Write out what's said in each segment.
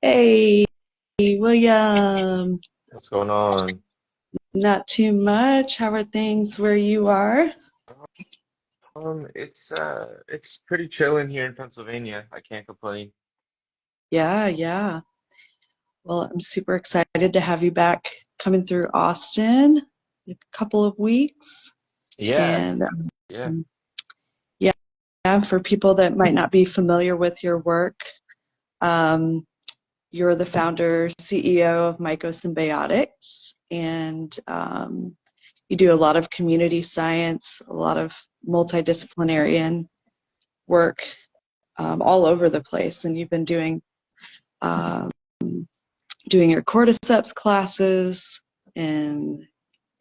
Hey, William. What's going on? Not too much. How are things where you are? It's pretty chilling here in Pennsylvania. I can't complain. Yeah, yeah. Well, I'm super excited to have you back coming through Austin in a couple of weeks. Yeah, And yeah, yeah, for people that might not be familiar with your work, um, you're the founder, CEO of Mycosymbiotics, and you do a lot of community science, a lot of multidisciplinary work all over the place. And you've been um, doing your cordyceps classes, and I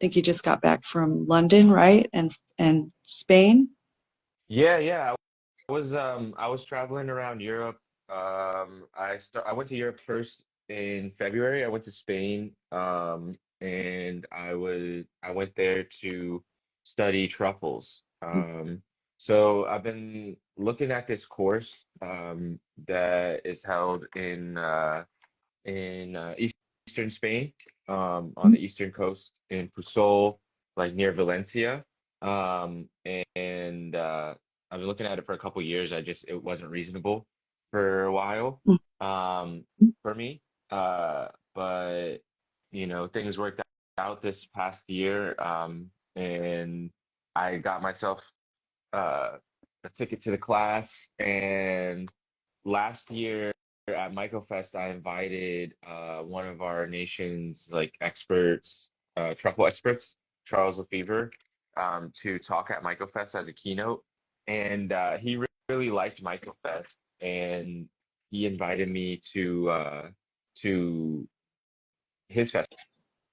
think you just got back from London, right? And Spain. yeah. I was traveling around Europe. I went to Europe first in February. I went to Spain. And I went there to study truffles. So I've been looking at this course that is held in eastern Spain, on the eastern coast in Pusol, like near Valencia. And I've been looking at it for a couple years. It wasn't reasonable for a while, um, for me. But things worked out this past year, and I got myself uh, a ticket to the class. And last year at MycoFest, I invited one of our nation's like experts, truffle experts, Charles Lefevre, to talk at MycoFest as a keynote. And he really liked MycoFest, and he invited me to his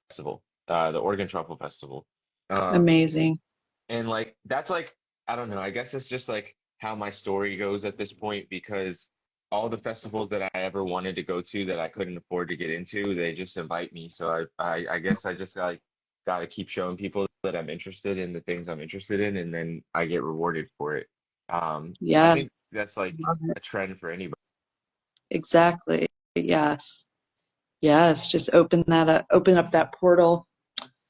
festival, the Oregon Truffle Festival. Um, Amazing. and like that's like I don't know, I guess it's just like how my story goes at this point, because all the festivals that I ever wanted to go to that I couldn't afford to get into, they just invite me. So I guess I just gotta keep showing people that I'm interested in the things I'm interested in, and then I get rewarded for it. I Yes, think that's like love it. a trend for anybody. Exactly. Yes. Yes. Just open up that portal.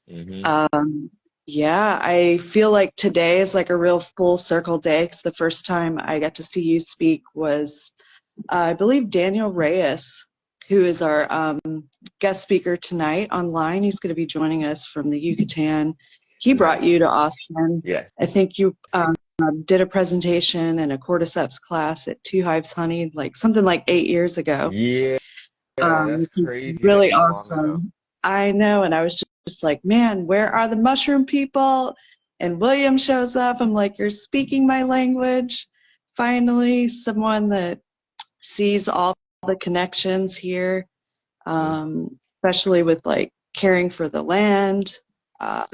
Hmm. Um, yeah, I feel like today is like a real full circle day because the first time I got to see you speak was, I believe, Daniel Reyes, who is our guest speaker tonight online. He's going to be joining us from the Yucatan. He brought you Nice. to Austin. Yes. I think you did a presentation and a cordyceps class at Two Hives Honey, like something like 8 years ago, Yeah, that's which is crazy really that long ago. awesome. I know, and I was just like, man, where are the mushroom people? And William shows up. I'm like, you're speaking my language. Finally, someone that sees all the connections here, Hmm. especially with like caring for the land uh,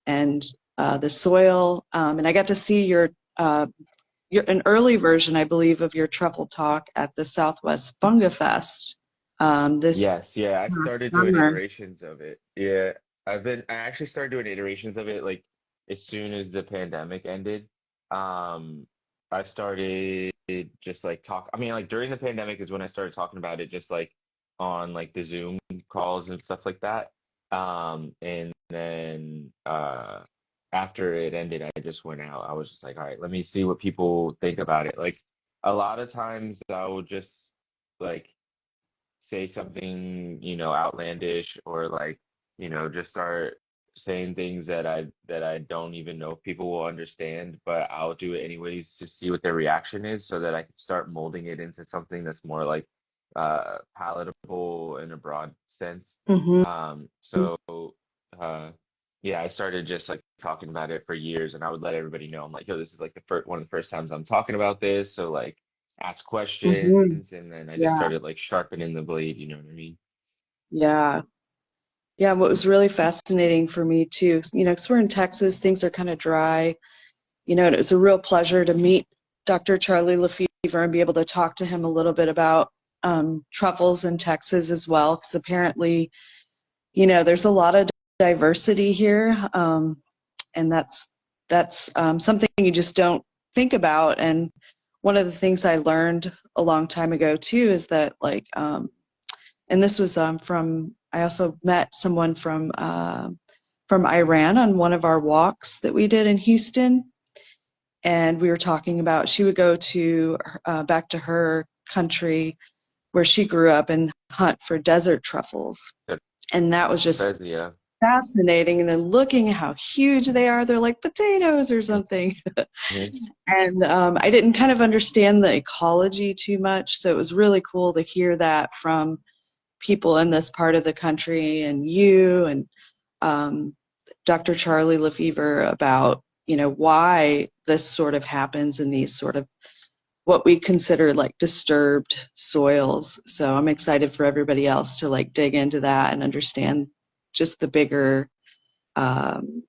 and the soil. And I got to see your an early version, I believe, of your truffle talk at the Southwest Fungafest this Yes, yeah, I past started doing summer. iterations of it. Yeah, I actually started doing iterations of it like as soon as the pandemic ended. Um, I started just like I mean, like during the pandemic is when I started talking about it, just like on like the Zoom calls and stuff like that. And then after it ended, I just went out. I was just like, all right, let me see what people think about it. Like a lot of times I would just like say something, outlandish, or like, just start saying things that I don't even know if people will understand, but I'll do it anyways to see what their reaction is so that I can start molding it into something that's more like palatable in a broad sense. Hmm. So uh yeah, I started just like talking about it for years, and I would let everybody know. I'm like, yo, this is like the first one of the first times I'm talking about this. So like ask Hmm. questions, and then I just Yeah, started like sharpening the blade, you know what I mean? yeah, yeah. What was really fascinating for me too, because we're in Texas, things are kind of dry, and it was a real pleasure to meet Dr. Charlie Lefevre and be able to talk to him a little bit about truffles in Texas as well, because apparently, there's a lot of diversity here, and that's something you just don't think about. And one of the things I learned a long time ago too is that like, and this was from I also met someone from Iran on one of our walks that we did in Houston, and we were talking about she would go to back to her country where she grew up and hunt for desert truffles, That and that was just says, yeah. fascinating. And then looking at how huge they are, they're like potatoes or something. Mhm. And I didn't kind of understand the ecology too much, so it was really cool to hear that from people in this part of the country and you and um, Dr. Charlie Lefevre about, you know, why this sort of happens in these sort of what we consider like disturbed soils. So I'm excited for everybody else to like dig into that and understand just the bigger, um,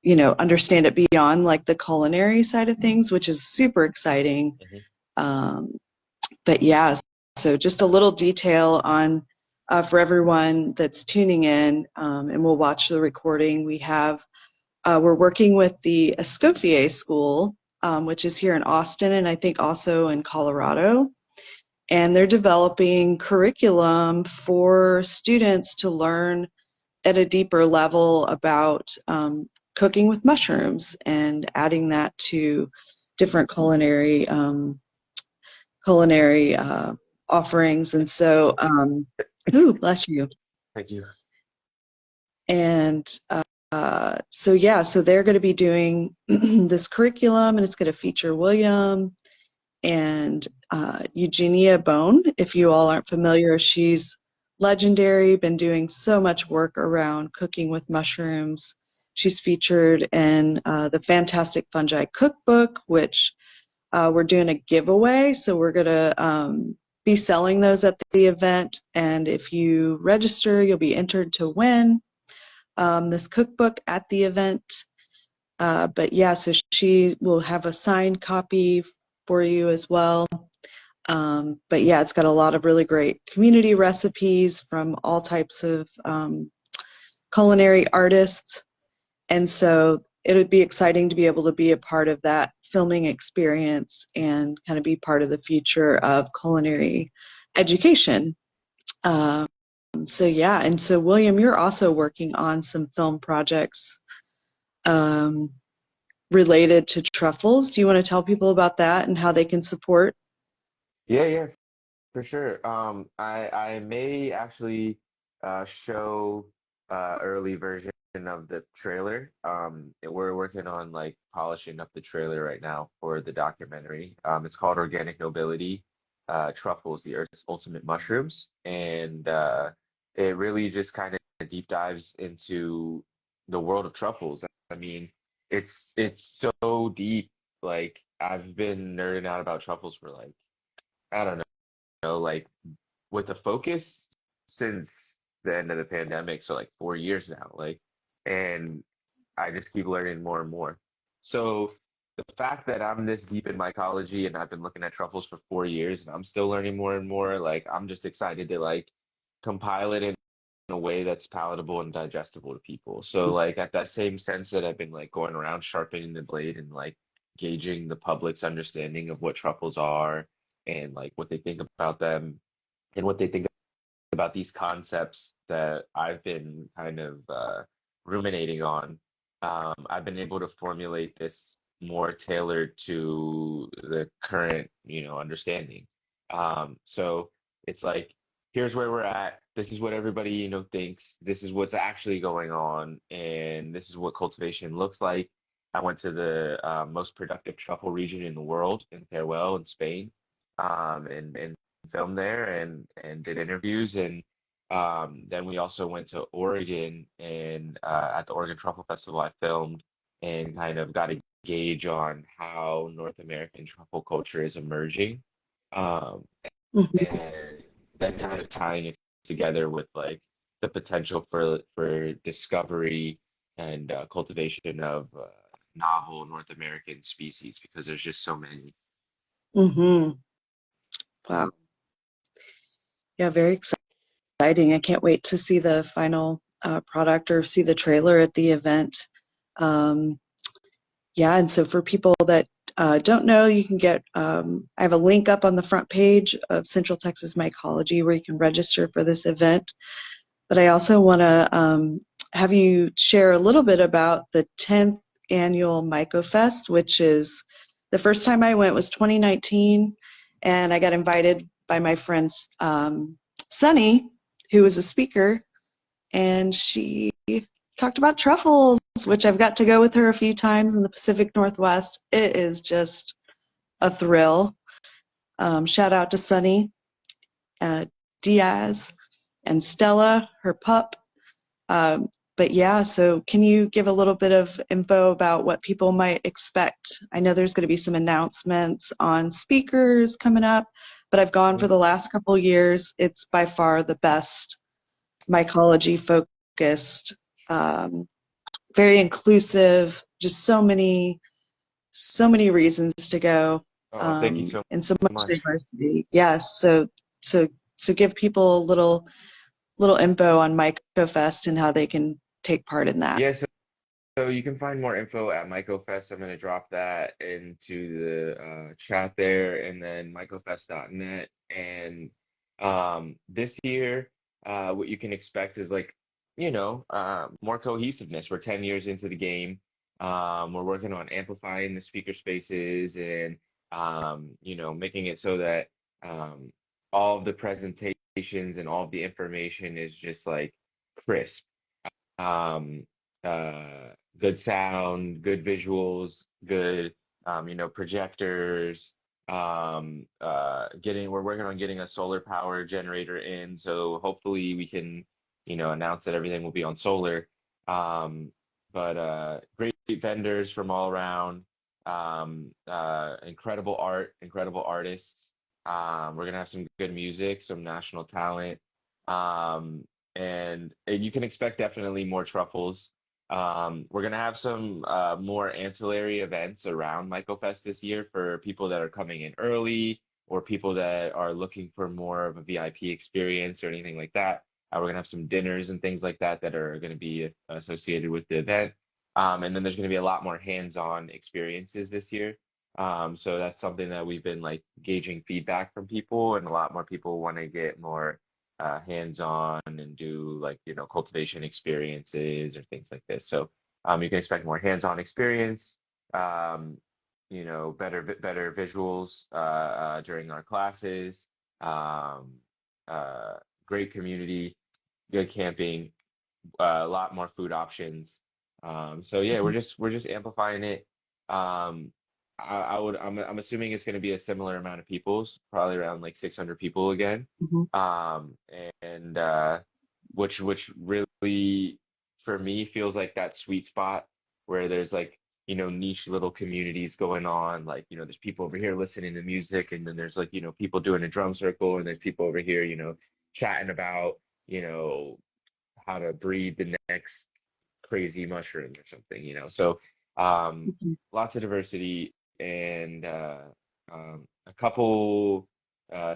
you know, understand it beyond like the culinary side of things, which is super exciting. Mhm. Um, but yeah, so just a little detail on for everyone that's tuning in, and we'll watch the recording. We're working with the Escoffier School, which is here in Austin, and I think also in Colorado. And they're developing curriculum for students to learn at a deeper level about cooking with mushrooms and adding that to different culinary offerings. And so, ooh, bless you. Thank you. And so, yeah, so they're going to be doing this curriculum, and it's going to feature William and Eugenia Bone. If you all aren't familiar, she's legendary, been doing so much work around cooking with mushrooms. She's featured in the Fantastic Fungi Cookbook, which we're doing a giveaway. So we're going to be selling those at the event. And if you register, you'll be entered to win this cookbook at the event. But yeah, so she will have a signed copy for you as well. But yeah, it's got a lot of really great community recipes from all types of culinary artists. And so it would be exciting to be able to be a part of that filming experience and kind of be part of the future of culinary education. Um, so yeah, and so William, you're also working on some film projects um, related to truffles. Do you want to tell people about that and how they can support? Yeah, yeah, for sure. I may actually show early version of the trailer. We're working on like polishing up the trailer right now for the documentary. It's called Organic Nobility, Truffles, the Earth's Ultimate Mushrooms, and it really just kind of deep dives into the world of truffles. I mean, it's so deep. Like I've been nerding out about truffles for like I don't know, like with a focus since the end of the pandemic, so like 4 years now, like, and I just keep learning more and more. So the fact that I'm this deep in mycology and I've been looking at truffles for 4 years and I'm still learning more and more, like I'm just excited to like compile it in a way that's palatable and digestible to people. So like at that same sense that I've been like going around sharpening the blade and like gauging the public's understanding of what truffles are and like what they think about them and what they think about these concepts that I've been kind of ruminating on. I've been able to formulate this more tailored to the current, understanding. So it's like, here's where we're at. This is what everybody, thinks. This is what's actually going on, and this is what cultivation looks like. I went to the most productive truffle region in the world in Teruel in Spain, and filmed there and did interviews and then we also went to Oregon and at the Oregon Truffle Festival I filmed and kind of got a gauge on how North American truffle culture is emerging um, Mhm. and then kind of tying it together with like the potential for discovery and cultivation of novel North American species because there's just so many. Mhm. Wow. Yeah, very exciting. I can't wait to see the final product or see the trailer at the event. Um, yeah, and so for people that don't know, you can get, I have a link up on the front page of Central Texas Mycology where you can register for this event. But I also want to have you share a little bit about the 10th annual MycoFest, which is the first time I went was 2019, and I got invited by my friend Sunny, who was a speaker, and she talked about truffles, which I've got to go with her a few times in the Pacific Northwest. It is just a thrill. Shout out to Sunny, Diaz, and Stella, her pup. But yeah, so can you give a little bit of info about what people might expect? I know there's going to be some announcements on speakers coming up, but I've gone for the last couple years. It's by far the best mycology focused, very inclusive, just so many reasons to go, Oh, thank you so and so much much. diversity. Yes, so give people a little info on MycoFest and how they can take part in that. Yeah, so you can find more info at MycoFest. I'm going to drop that into the chat there, and then mycofest.net. And this year, what you can expect is like, more cohesiveness. We're 10 years into the game. We're working on amplifying the speaker spaces and, making it so that all of the presentations and all of the information is just like crisp. um, Good sound, good visuals, good, projectors. We're working on getting a solar power generator in, so hopefully we can, announce that everything will be on solar. Um, but great vendors from all around, incredible art, incredible artists. We're gonna have some good music, some national talent. Um, and you can expect definitely more truffles. We're gonna have some more ancillary events around MycoFest this year for people that are coming in early or people that are looking for more of a VIP experience or anything like that. We're gonna have some dinners and things like that that are gonna be associated with the event. And then there's gonna be a lot more hands-on experiences this year. So that's something that we've been like gauging feedback from people, and a lot more people want to get more hands-on and do like cultivation experiences or things like this. So you can expect more hands-on experience, um, better visuals during our classes, um, uh, great community, good camping, a lot more food options. So yeah, we're just amplifying it. Um, I'm assuming it's going to be a similar amount of peoples, probably around like 600 people again. Mhm. Um, and which really for me feels like that sweet spot where there's like niche little communities going on. Like there's people over here listening to music, and then there's like people doing a drum circle, and there's people over here chatting about you know how to breed the next crazy mushroom or something, So lots of diversity and a couple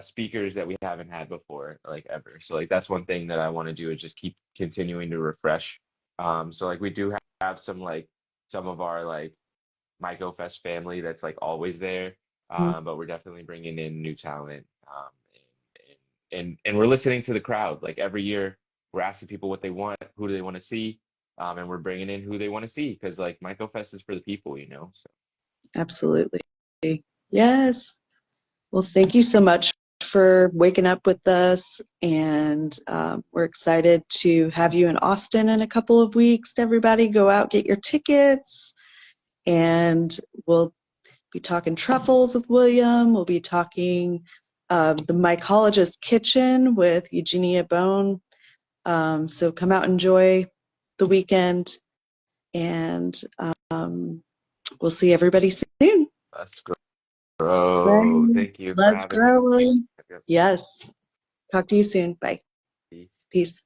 speakers that we haven't had before, like ever. So like that's one thing that I want to do is just keep continuing to refresh. So like we do have some of our like MycoFest family that's like always there, but we're definitely bringing in new talent. And we're listening to the crowd. Like every year, we're asking people what they want, who do they want to see, and we're bringing in who they want to see because like MycoFest is for the people. So Absolutely. Yes. Well, thank you so much for waking up with us. And we're excited to have you in Austin in a couple of weeks. Everybody, go out, get your tickets. And we'll be talking truffles with William. We'll be talking the Mycologist Kitchen with Eugenia Bone. So come out, enjoy the weekend, and we'll see everybody soon. let's grow. Right. Thank you for Let's having me. grow, William. Yep. Yes. Talk to you soon. Bye. Peace. Peace.